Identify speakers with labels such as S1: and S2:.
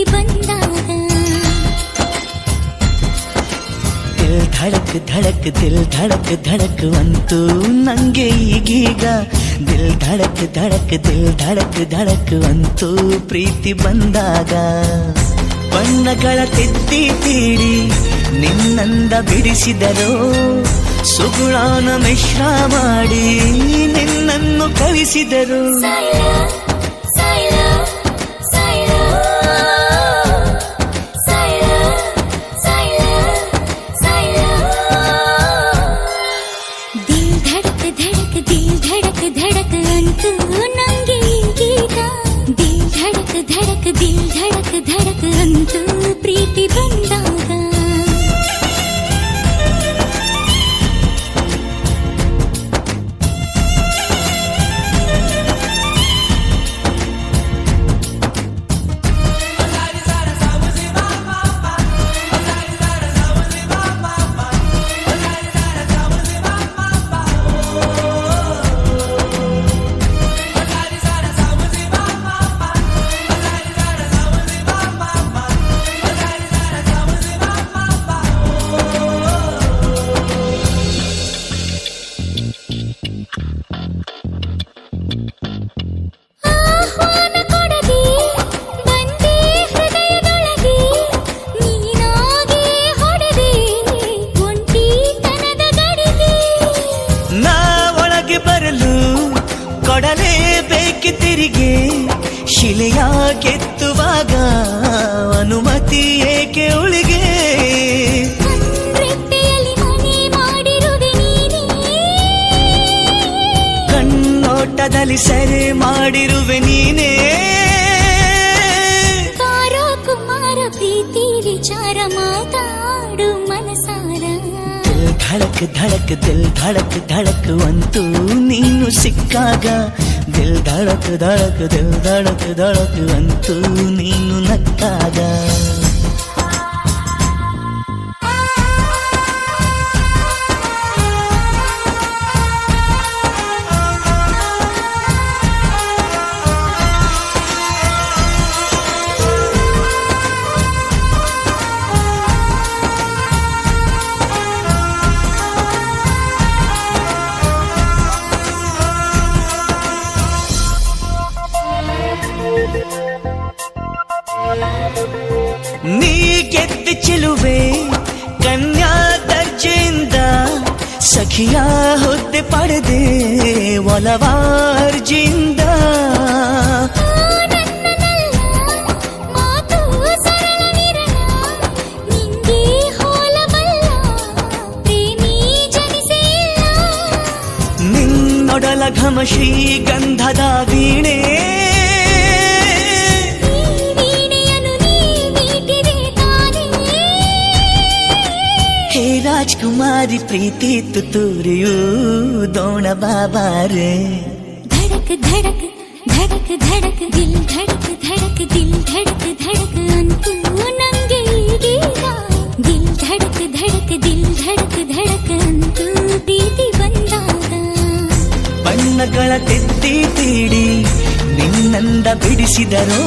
S1: ಪ್ರೀತಿ ಬಂದಾಗ
S2: ದಿಲ್ ಧಡಕ್ ಧಡಕ್ ದಿಲ್ ಧಡಕ್ ಧಡಕ್ ಅಂತೂ ನಂಗೆ ಈಗೀಗ ದಿಲ್ ಧಡಕ್ ಧಡಕ್ ದಿಲ್ ಧಡಕ್ ಧಡಕ್ ಅಂತೂ ಪ್ರೀತಿ ಬಂದಾಗ ಬಣ್ಣಗಳ ತಿದ್ದಿ ತೀಡಿ ನಿನ್ನಂದ ಬಿಡಿಸಿದರೋ ಸುಗುಣಾನ ಮಿಶ್ರ ಮಾಡಿ ನಿನ್ನನ್ನು ಕಳಿಸಿದರು
S1: धड़क अंतु नंगे गीत दिल धड़क धड़क अंतु प्रीति बंदाग
S2: ಕೊಡಲೇ ಬೇಕಿತಿರಿಗೆ ಶಿಲೆಯ ಕೆತ್ತುವಾಗ ಅನುಮತಿ ಏಕೆ ಉಳಿಗೆ ಕಣ್ಣೋಟದಲ್ಲಿ ಸೆರೆ ಮಾಡಿರುವೆ ನೀನೇ
S1: ಕಾರೋ ಕುಮಾರ ಪ್ರೀತಿ ವಿಚಾರ ಮಾತಾಡು ಮನಸಾರ
S2: ಧಡಕ್ ಧಡಕ್ ದಿಲ್ ಧಡಕ್ ಧಡಕ್ ಅಂತೂ ನೀನು ಸಿಕ್ಕಾಗ ದಿಲ್ ಧಡಕ್ ಧಡಕ್ ದಿಲ್ ಧಡಕ್ ಧಡಕ್ ಅಂತೂ ನೀನು ನಕ್ಕಾಗ ನೀ ಗೆದ್ದ ಚೆಲುವೆ ಕನ್ಯಾ ದರ್ಜೆಯಿಂದ ಸಖಿಯ ಹುದ್ದೆ ಪಡೆದೆ ಒಲವಾರ್ಜಿಂದ ನಿನ್ನೊಡಲ ಘಮ ಶ್ರೀಗಂಧದ ವೀಣೆ ಹೇ ರಾಜ್ಕುಮಾರಿ ಪ್ರೀತಿ ತುತ್ತೂರಿಯೂ ದೋಣ ಬಾಬಾರೆ
S1: धड़क धड़क धड़क धड़क दिल धड़क धड़क दिल धड़क धड़क अंतु नंगे गीत दिल धड़क धड़क दिल धड़क धड़क अंतु प्रीति ಬಂದಾಗ
S2: ಬಣ್ಣಗಳ ತಿದ್ದಿ ತೀಡಿ ನಿನ್ನಂದ ಬಿಡಿಸಿದರೋ